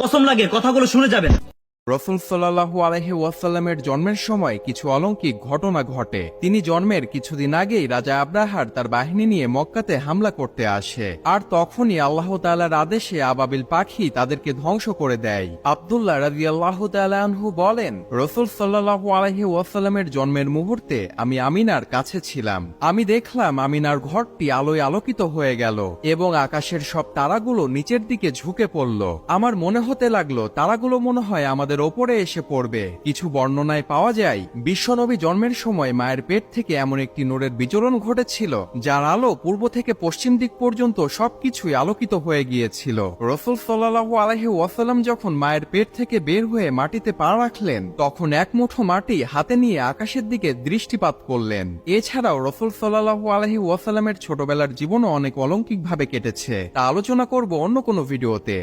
কসম লাগে, কথাগুলো শুনে যাবেন। রসুল সাল্লাল্লাহু আলাইহি ওয়াসাল্লামের জন্মের সময় কিছু অলৌকিক ঘটনা ঘটে। তিনি জন্মের কিছুদিন আগেই রাজা আব্রাহার তার বাহিনী নিয়ে মক্কাতে হামলা করতে আসে, আর তখনই আল্লাহ তাআলার আদেশে আবাবিল পাখি তাদেরকে ধ্বংস করে দেয়। আব্দুল্লাহ রাদিয়াল্লাহু তাআলা আনহু বলেন, রসুল সাল্লাল্লাহু আলাইহি ওয়াসাল্লামের জন্মের মুহূর্তে আমি আমিনার কাছে ছিলাম। আমি দেখলাম আমিনার ঘরটি আলোয় আলোকিত হয়ে গেল এবং আকাশের সব তারাগুলো নিচের দিকে ঝুঁকে পড়ল। আমার মনে হতে লাগলো তারাগুলো মনে হয় আমাদের ওপরে এসে পড়বে। কিছু বর্ণনায় পাওয়া যায় বিশ্বনবী জন্মের সময় মায়ের পেট থেকে এমন একটি নূরের বিচরণ ঘটেছিল যার আলো পূর্ব থেকে পশ্চিম দিক পর্যন্ত সবকিছুই আলোকিত হয়ে গিয়েছিল। রাসূল সাল্লাল্লাহু আলাইহি ওয়াসাল্লাম যখন মায়ের পেট থেকে বের হয়ে মাটিতে পা রাখলেন, তখন এক মুঠো মাটি হাতে নিয়ে আকাশের দিকে দৃষ্টিপাত করলেন। এছাড়াও রাসূল সাল্লাল্লাহু আলাইহি ওয়াসাল্লামের ছোটবেলার জীবনও অনেক অলৌকিকভাবে কেটেছে, তা আলোচনা করব অন্য কোনো ভিডিওতে।